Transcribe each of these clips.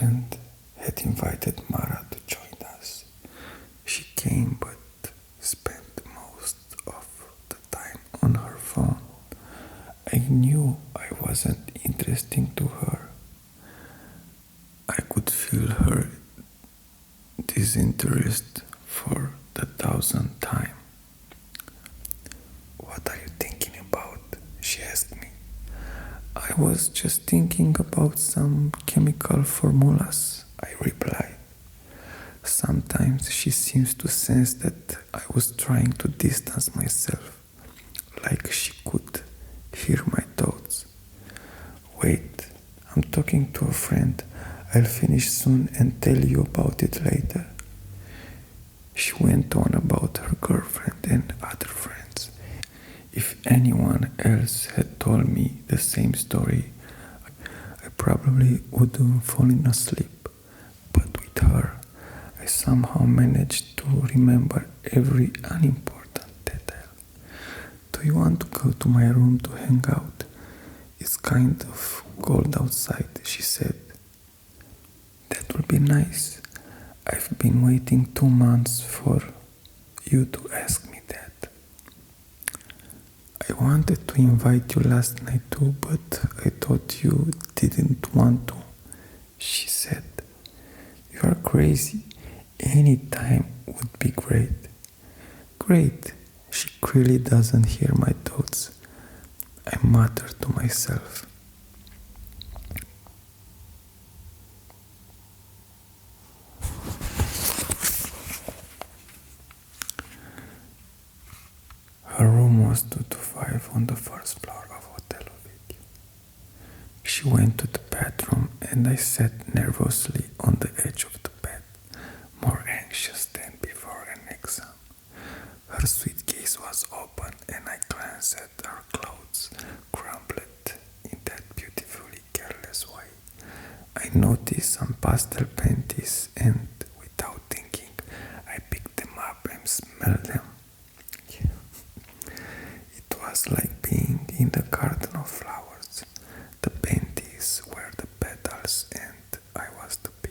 and had invited Mara to join us. She came but spent most of the time on her phone. I knew I wasn't interesting to her. I could feel her disinterest for the thousandth time. "What are you thinking about?" she asked me. "I was just thinking about some chemical formulas," I replied. Sometimes she seems to sense that I was trying to distance myself, like she could hear my thoughts. "Wait, I'm talking to a friend. I'll finish soon and tell you about it later." She went on about her girlfriend and other friends. If anyone else had told me the same story, I probably would have fallen asleep. But with her, I somehow managed to remember every unimportant detail. "Do you want to go to my room to hang out? It's kind of cold outside," she said. "That would be nice. I've been waiting 2 months for you to ask me that." "I wanted to invite you last night too, but I thought you didn't want to," she said. "You are crazy. Any time would be great." "Great. She clearly doesn't hear my thoughts," I muttered to myself. Her room was 225 on the first floor of Hotel Ovidio. She went to the bathroom and I sat nervously on the edge of the bed, more anxious than before an exam. Her suitcase was open and I glanced at her clothes, crumpled in that beautifully careless way. I noticed some pastel panties and, without thinking, I picked them up and smelled them. It was like being in the garden of flowers. The panties were the petals and I was the bee.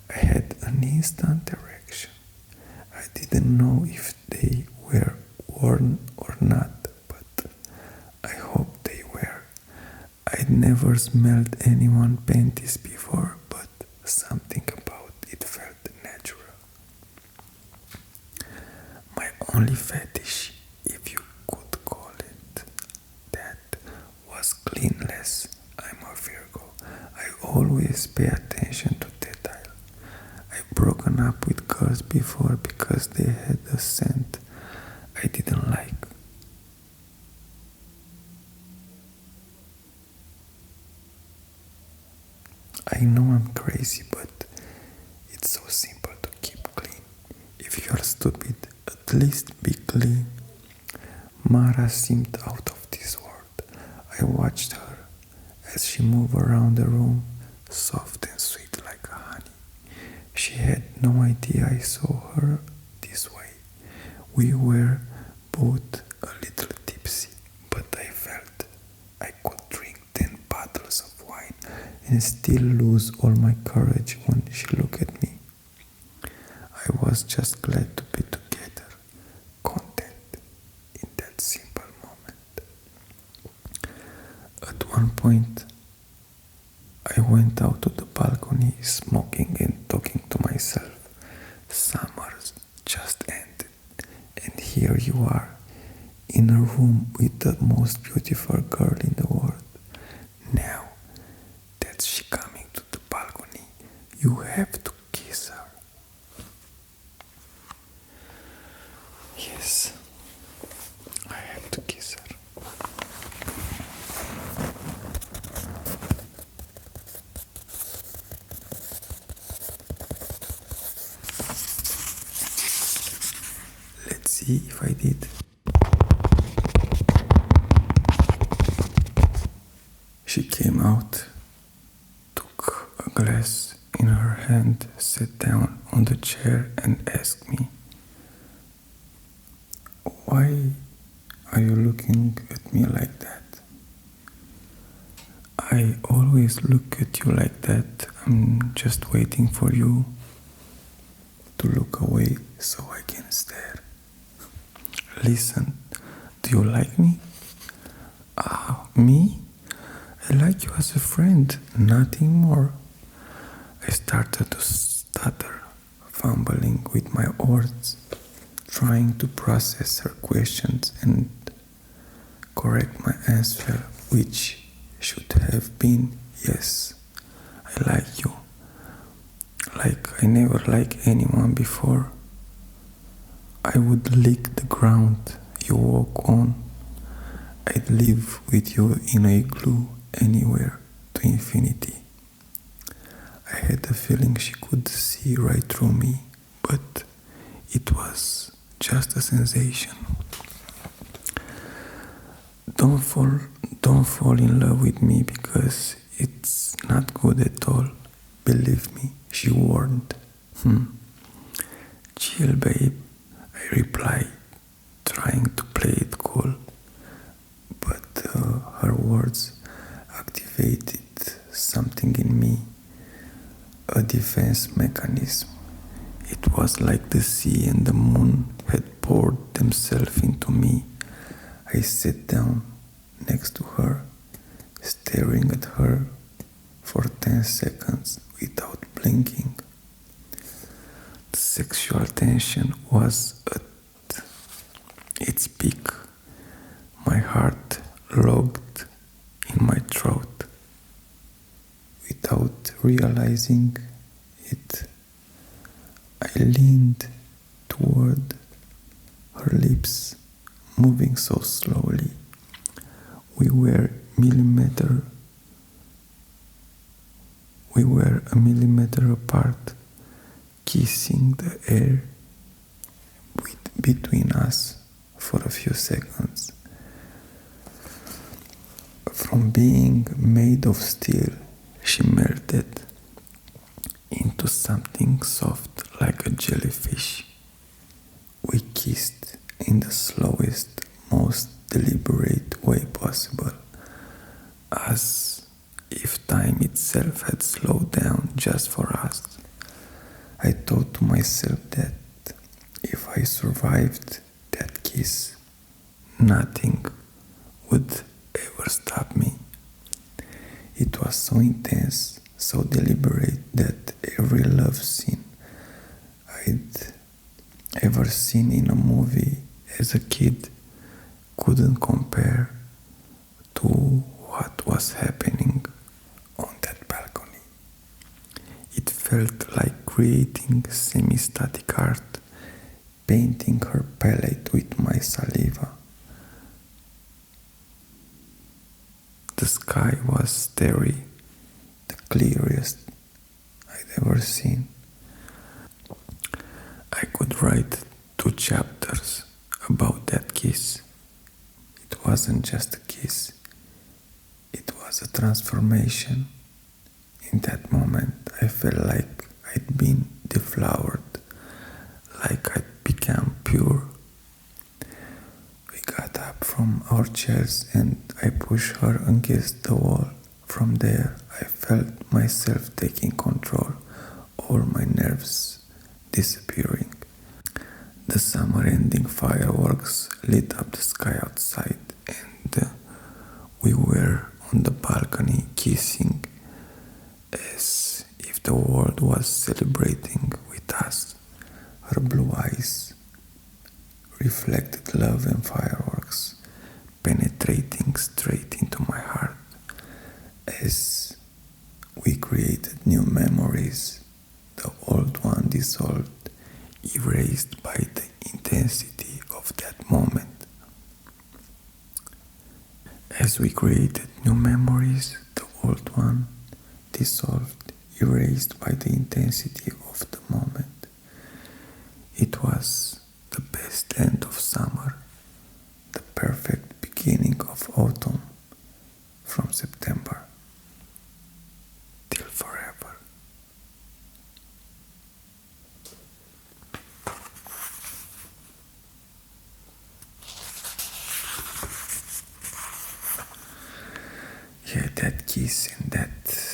I had an instant erection. I didn't know if they were worn or not, but I hoped they were. I'd never smelled anyone's panties before, but something about it felt natural. My only fetish, if you could call it that, was cleanliness. I'm a Virgo. I always pay attention to detail. I've broken up with girls before because they had a scent I didn't like. I know I'm crazy, but it's so simple to keep clean. If you're stupid, at least be clean. Mara seemed out of this world. I watched her as she moved around the room, soft and sweet like honey. She had no idea I saw her this way. We were both a little tipsy, but I felt I could drink 10 bottles of wine and still lose all my courage when she looked at me. I was just glad to be together, content in that simple moment. At one point, I went out to the balcony, smoking and talking to myself. Summer's just ended, and here you are, in a room with the most beautiful girl in the world. Now that she's coming to the balcony, you have to kiss her. Yes, I have to kiss her. Let's see if I did. She came out, took a glass in her hand, sat down on the chair and asked me, "Why are you looking at me like that?" I always look at you like that. I'm just waiting for you to look away so I can stare. Listen, do you like me? Ah, me? I like you as a friend, nothing more. I started to stutter, fumbling with my words, trying to process her questions and correct my answer, which should have been yes, I like you. Like I never liked anyone before. I would lick the ground you walk on. I'd live with you in a igloo anywhere to infinity. I had the feeling she could see right through me, but it was just a sensation. Don't fall, don't fall in love with me because it's not good at all. Believe me, she warned. Chill, babe, I replied, trying to play it cool. But her words activated something in me, a defense mechanism. It was like the sea and the moon had poured themselves into me. I sat down next to her, staring at her for 10 seconds without blinking. The sexual tension was at its peak. My heart logged in my throat. Without realizing it, I leaned toward her lips, moving so slowly. We were a millimeter apart, kissing the air between us for a few seconds. From being made of steel, she melted into something soft like a jellyfish. We kissed in the slowest, most deliberate way possible, as if time itself had slowed down just for us. I thought to myself that if I survived that kiss, nothing would ever stop me. It was so intense, so deliberate that every love scene I'd ever seen in a movie as a kid couldn't compare to what was happening on that balcony. It felt like creating semi-static art, painting her palette with my saliva. The sky was starry, the clearest I'd ever seen. I could write 2 chapters about that kiss. It wasn't just a kiss, it was a transformation. In that moment, I felt like I'd been deflowered, like I'd become pure. We got up from our chairs and I pushed her against the wall. From there, I felt myself taking control, all my nerves disappearing. The summer-ending fireworks lit up the sky outside, and we were on the balcony kissing as if the world was celebrating with us. Her blue eyes reflected love and fireworks, penetrating straight into my heart as we created new memories. The old one dissolved, erased by the intensity of that moment. As we created new memories, the old one dissolved, erased by the intensity of the moment. It was the best end of summer, the perfect beginning of autumn, from September till forever. Yeah, that kiss in that